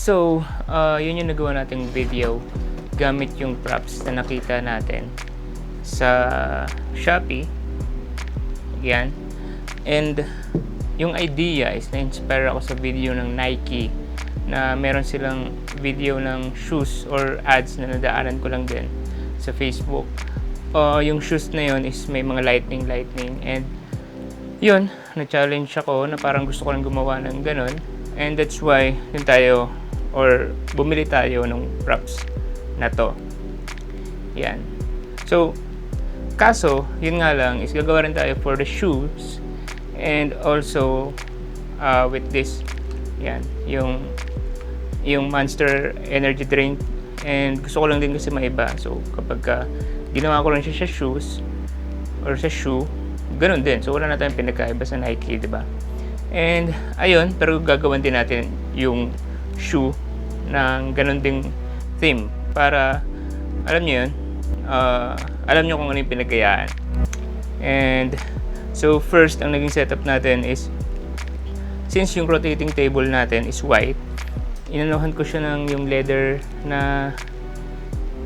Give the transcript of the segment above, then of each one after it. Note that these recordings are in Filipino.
So, yun yung nagawa nating video gamit yung props na nakita natin sa Shopee. Yan. And yung idea is na-inspire ako sa video ng Nike na meron silang video ng shoes or ads na nadaanan ko lang din sa Facebook. Yung shoes na yun is may mga lightning and yun, na-challenge ako na parang gusto ko lang gumawa ng ganun, and that's why yun tayo or bumili tayo ng props na to. Yan. So, kaso, yun nga lang is gagawa rin tayo for the shoes and also with this, yan, yung Monster Energy Drink, and gusto ko lang din kasi maiba. So, kapag ginawa ko lang siya sa shoes or sa shoe, ganun din. So, wala na tayong pinagkaiba sa Nike, diba? And, ayun, pero gagawin din natin yung shoe ng ganun ding theme para, alam nyo yun, alam nyo kung ano yung pinagkayaan. And, so, first, ang naging setup natin is, since yung rotating table natin is white, inanuhan ko siya ng yung leather na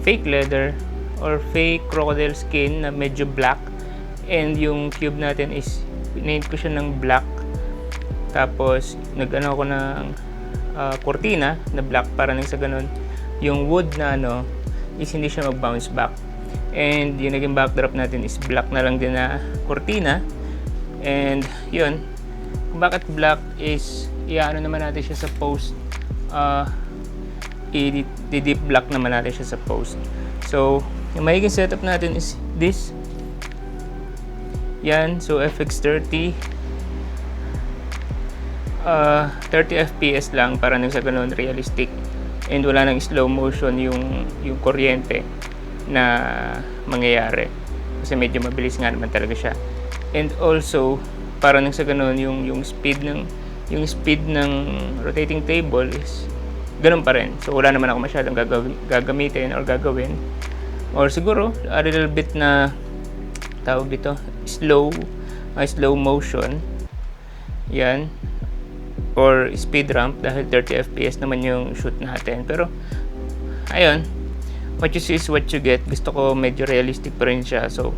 fake leather or fake crocodile skin na medyo black, and yung cube natin is pinaint ko siya ng black, tapos nag-ano ako ng cortina na black para nang sa ganun yung wood na ano is hindi siya mag-bounce back, and yung naging backdrop natin is black na lang din na cortina. And yun, kung bakit black is iaano naman natin siya sa post, i-deep black naman natin siya sa post. So yung magiging setup natin is this. Yan, so FX30 30 fps lang para nang sa ganun realistic, and wala nang slow motion yung kuryente na mangyayari kasi medyo mabilis nga naman talaga siya. And also para nang sa ganun yung speed ng rotating table is ganun pa rin. So wala naman ako masyadong gagamitin or gagawin, or siguro a little bit na tawag dito slow motion, yan, or speed ramp dahil 30 fps naman yung shoot natin. Pero ayun, what you see is what you get. Gusto ko medyo realistic pa rin siya, so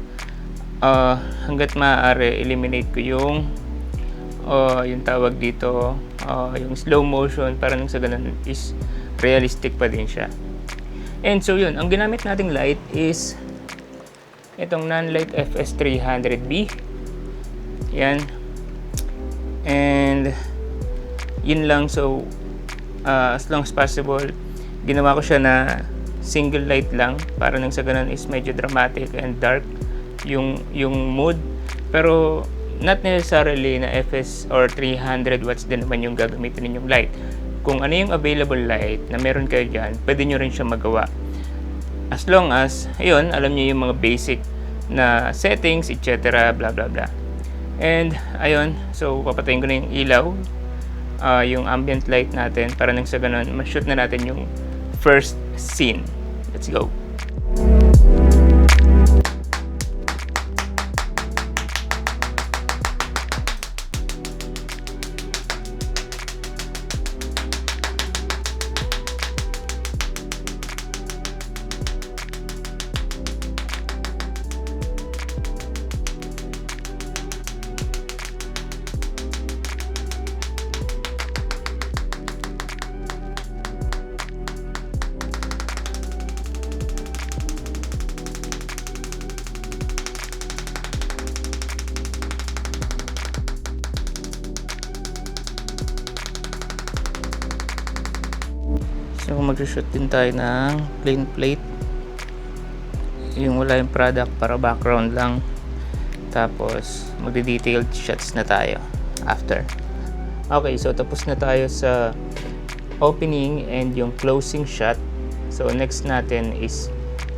hanggat maaari eliminate ko yung tawag dito, yung slow motion para nang sa ganun is realistic pa din siya. And so yun, ang ginamit nating light is itong Nanlite FS300B. Yan. And yun lang. So as long as possible, ginawa ko siya na single light lang para nang sa ganun is medyo dramatic and dark yung mood. Pero not necessarily na FS or 300 watts din naman yung gagamitin ninyong light. Kung ano yung available light na meron kayo dyan, pwede nyo rin siya magawa. As long as, ayun, alam niyo yung mga basic na settings, etc. blah blah blah. And ayun, so papatayin ko na yung ilaw, yung ambient light natin para nang sa ganun ma-shoot na natin yung first scene. Let's go. So mag-shoot din tayo ng plain plate, yung wala yung product, para background lang. Tapos magde-detailed shots na tayo after. Okay, so tapos na tayo sa opening and yung closing shot. So next natin is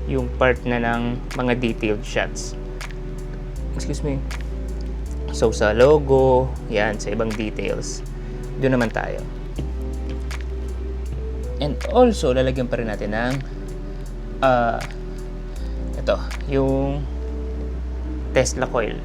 yung part na ng mga detailed shots. Excuse me. So sa logo, yan, sa ibang details, doon naman tayo. And also, lalagyan pa rin natin ng ito, yung Tesla coil.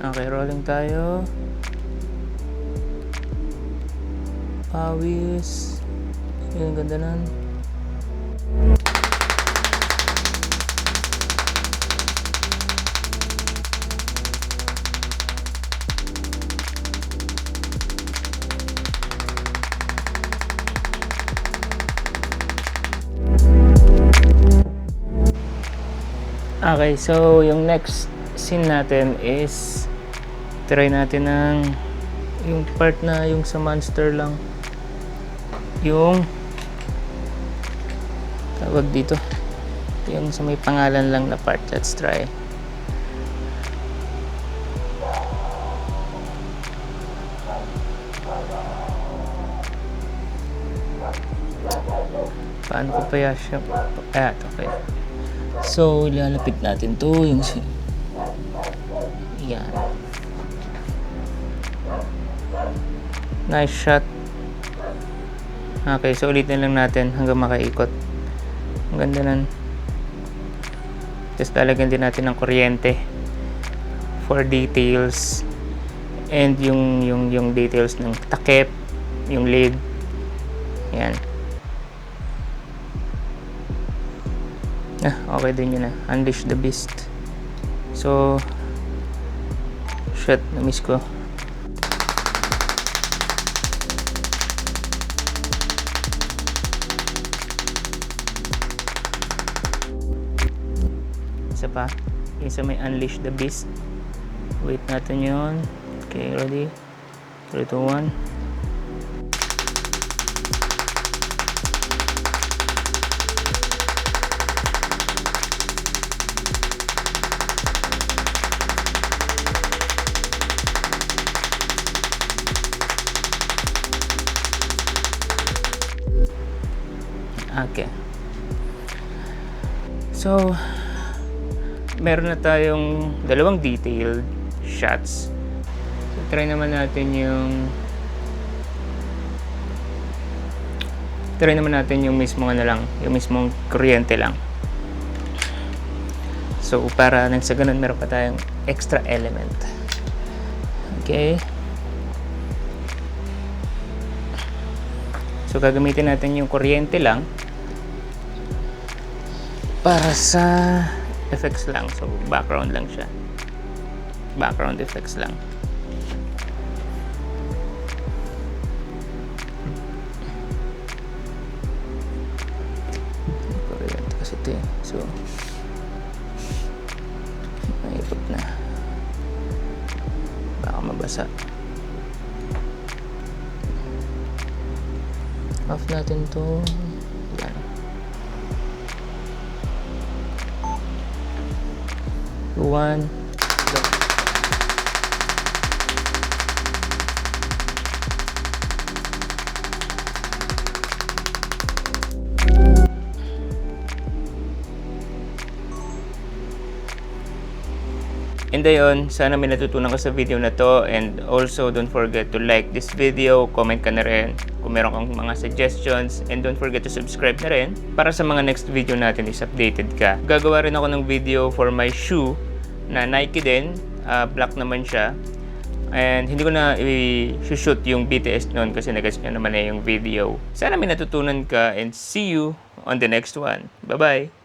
Okay, rolling tayo. Pawis. Yung ganda nun. Okay, so yung next scene natin is try natin ng yung part na yung sa monster lang, yung tawag dito, yung sa may pangalan lang na part. Let's try. Paano ko pa siya? Okay. So, ilalapit natin to yung yan. Nice shot. Okay, so ulitin lang natin hanggang makaikot. Ang ganda nun. Just lalagyan din natin ng kuryente for details. And yung details ng takip, yung lid. Yan. Okay din yun. Unleash the Beast. So, shit, na-miss ko. Isa pa, isa may Unleash the Beast. Wait natin yun. Okay, ready? 3, 2, 1. Okay. So, meron na tayong dalawang detailed shots. So, try naman natin yung mismong lang, yung mismong kuryente lang. So, para nang sa ganun, meron pa tayong extra element. Okay. So, gagamitin natin yung kuryente lang para sa effects lang. So, background lang siya. Background effects lang. Kuryente kasi ito eh. So, naipot na. Baka mabasa. Off natin to. Yan. One, go. And ayun, sana may natutunan ka sa video na to, and also don't forget to like this video, comment ka na rin kung meron kang mga suggestions, and don't forget to subscribe na rin para sa mga next video natin is updated ka. Gagawa rin ako ng video for my shoe na Nike din, black naman siya, and hindi ko na i-shoot yung BTS noon kasi nag-guess nyo naman na yung video. Sana may natutunan ka, and see you on the next one. Bye bye!